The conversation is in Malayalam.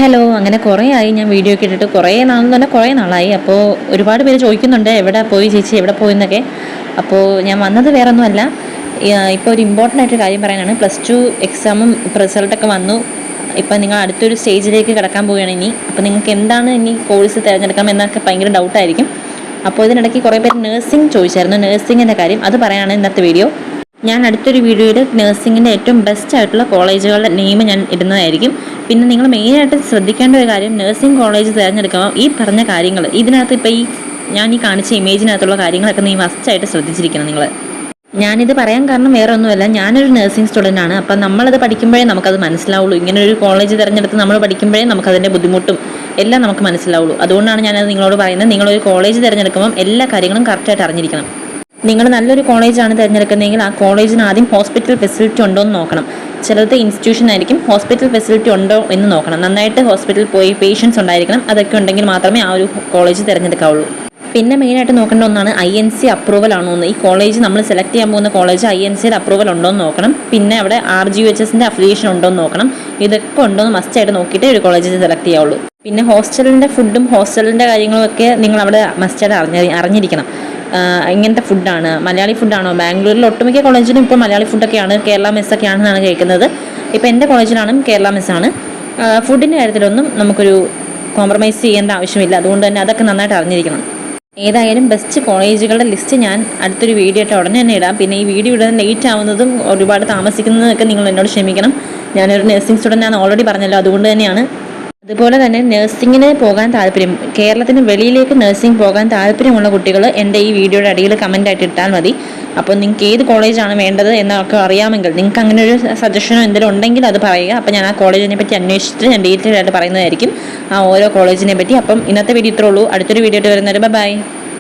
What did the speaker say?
ഹലോ, അങ്ങനെ കുറേ ആയി ഞാൻ വീഡിയോ ഒക്കെ ഇട്ടിട്ട്, കുറേ നാളായി. അപ്പോൾ ഒരുപാട് പേര് ചോദിക്കുന്നുണ്ട് എവിടെ പോയി ചേച്ചി, എവിടെ പോയി എന്നൊക്കെ. അപ്പോൾ ഞാൻ വന്നത് വേറെ ഒന്നുമല്ല, ഇപ്പോൾ ഒരു ഇമ്പോർട്ടൻ്റ് ആയിട്ടൊരു കാര്യം പറയാനാണ്. +2 എക്സാമും റിസൾട്ടൊക്കെ വന്നു. ഇപ്പം നിങ്ങൾ അടുത്തൊരു സ്റ്റേജിലേക്ക് കിടക്കാൻ പോവുകയാണ് ഇനി. അപ്പോൾ നിങ്ങൾക്ക് എന്താണ് ഇനി കോഴ്സ് തിരഞ്ഞെടുക്കാം എന്നൊക്കെ ഭയങ്കര ഡൗട്ടായിരിക്കും. അപ്പോൾ ഇതിനിടയ്ക്ക് കുറേ പേര് നഴ്സിംഗ് ചോദിച്ചായിരുന്നു, നഴ്സിങ്ങിൻ്റെ കാര്യം. അത് പറയാനാണ് ഇന്നത്തെ വീഡിയോ. ഞാൻ അടുത്തൊരു വീഡിയോയിൽ നഴ്സിങ്ങിൻ്റെ ഏറ്റവും ബെസ്റ്റ് ആയിട്ടുള്ള കോളേജുകളുടെ നെയിം ഞാൻ ഇടുന്നതായിരിക്കും. പിന്നെ നിങ്ങൾ മെയിനായിട്ട് ശ്രദ്ധിക്കേണ്ട ഒരു കാര്യം, നഴ്സിംഗ് കോളേജ് തിരഞ്ഞെടുക്കുമ്പോൾ ഈ പറഞ്ഞ കാര്യങ്ങൾ, ഇതിനകത്ത് ഇപ്പോൾ ഞാൻ കാണിച്ച ഇമേജിനകത്തുള്ള കാര്യങ്ങളൊക്കെ നീ മസ്റ്റായിട്ട് ശ്രദ്ധിച്ചിരിക്കണം നിങ്ങൾ. ഞാനിത് പറയാൻ കാരണം വേറെ ഒന്നുമല്ല, ഞാനൊരു നഴ്സിംഗ് സ്റ്റുഡൻ്റ് ആണ്. അപ്പം നമ്മളത് പഠിക്കുമ്പോഴേ നമുക്കത് മനസ്സിലാവുള്ളൂ. ഇങ്ങനെ ഒരു കോളേജ് തിരഞ്ഞെടുത്ത് നമ്മൾ പഠിക്കുമ്പോഴേ നമുക്കതിൻ്റെ ബുദ്ധിമുട്ടും എല്ലാം നമുക്ക് മനസ്സിലാവുള്ളൂ. അതുകൊണ്ടാണ് ഞാനത് നിങ്ങളോട് പറയുന്നത്. നിങ്ങളൊരു കോളേജ് തിരഞ്ഞെടുക്കുമ്പം എല്ലാ കാര്യങ്ങളും കറക്റ്റായിട്ട് അറിഞ്ഞിരിക്കണം. നിങ്ങൾ നല്ലൊരു കോളേജാണ് തിരഞ്ഞെടുക്കുന്നതെങ്കിൽ ആ കോളേജിന് ആദ്യം ഹോസ്പിറ്റൽ ഫെസിലിറ്റി ഉണ്ടോ എന്ന് നോക്കണം. ചിലത് ഇൻസ്റ്റിറ്റ്യൂഷൻ ആയിരിക്കും, ഹോസ്പിറ്റൽ ഫെസിലിറ്റി ഉണ്ടോ എന്ന് നോക്കണം. നന്നായിട്ട് ഹോസ്പിറ്റലിൽ പോയി പേഷ്യൻസ് ഉണ്ടായിരിക്കണം. അതൊക്കെ ഉണ്ടെങ്കിൽ മാത്രമേ ആ ഒരു കോളേജ് തിരഞ്ഞെടുക്കാവുള്ളൂ. പിന്നെ മെയിനായിട്ട് നോക്കേണ്ട ഒന്നാണ് INC അപ്രൂവൽ ആണോ എന്ന്. ഈ കോളേജ് നമ്മൾ സെലക്ട് ചെയ്യാൻ പോകുന്ന കോളേജ് INCയുടെ അപ്രൂവൽ ഉണ്ടോ എന്ന് നോക്കണം. പിന്നെ അവിടെ RGHSൻ്റെ അഫിലിയേഷൻ ഉണ്ടോ എന്ന് നോക്കണം. ഇതൊക്കെ ഉണ്ടോ എന്ന് മസ്റ്റായിട്ട് നോക്കിയിട്ട് ഒരു കോളേജ് സെലക്ട് ചെയ്യാവുള്ളൂ. പിന്നെ ഹോസ്റ്റലിൻ്റെ ഫുഡും ഹോസ്റ്റലിൻ്റെ കാര്യങ്ങളൊക്കെ നിങ്ങൾ അവിടെ മസ്റ്റായിട്ട് അറിഞ്ഞിരിക്കണം. ഇങ്ങനത്തെ ഫുഡാണ്, മലയാളി ഫുഡാണോ. ബാംഗ്ലൂരിൽ ഒട്ടുമിക്ക കോളേജിലും ഇപ്പോൾ മലയാളി ഫുഡൊക്കെയാണ്, കേരള മെസ്സൊക്കെയാണെന്നാണ് കേൾക്കുന്നത്. ഇപ്പോൾ എൻ്റെ കോളേജിലാണ് കേരള മെസ്സാണ്. ഫുഡിൻ്റെ കാര്യത്തിലൊന്നും നമുക്കൊരു കോംപ്രമൈസ് ചെയ്യേണ്ട ആവശ്യമില്ല. അതുകൊണ്ട് തന്നെ അതൊക്കെ നന്നായിട്ട് അറിഞ്ഞിരിക്കണം. ഏതായാലും ബെസ്റ്റ് കോളേജുകളുടെ ലിസ്റ്റ് ഞാൻ അടുത്തൊരു വീഡിയോ ആയിട്ട് ഉടനെ തന്നെ ഇടാം. പിന്നെ ഈ വീഡിയോ ഇടാൻ ലേറ്റ് ആവുന്നതും ഒരുപാട് താമസിക്കുന്നതൊക്കെ നിങ്ങൾ എന്നോട് ക്ഷമിക്കണം. ഞാനൊരു നഴ്സിംഗ് സ്റ്റുഡൻ്റ് ആണെന്ന് ഓൾറെഡി പറഞ്ഞല്ലോ, അതുകൊണ്ട് തന്നെയാണ്. അതുപോലെ തന്നെ നഴ്സിങ്ങിന് പോകാൻ താല്പര്യം, കേരളത്തിന് വെളിയിലേക്ക് നഴ്സിംഗ് പോകാൻ താല്പര്യമുള്ള കുട്ടികൾ എൻ്റെ ഈ വീഡിയോയുടെ അടിയിൽ കമൻ്റായിട്ട് ഇട്ടാൽ മതി. അപ്പോൾ നിങ്ങൾക്ക് ഏത് കോളേജാണ് വേണ്ടത് എന്നൊക്കെ അറിയാമെങ്കിൽ, നിങ്ങൾക്ക് അങ്ങനെ ഒരു സജഷനോ എന്തെങ്കിലും ഉണ്ടെങ്കിൽ അത് പറയുക. അപ്പോൾ ഞാൻ ആ കോളേജിനെ പറ്റി അന്വേഷിച്ചിട്ട് ഞാൻ ഡീറ്റെയിൽ ആയിട്ട് പറയുന്നതായിരിക്കും, ആ ഓരോ കോളേജിനെ പറ്റി. അപ്പം ഇന്നത്തെ വീഡിയോ ഇത്രേ ഉള്ളൂ. അടുത്തൊരു വീഡിയോ ആയിട്ട് വരുന്നവരെ ബൈ.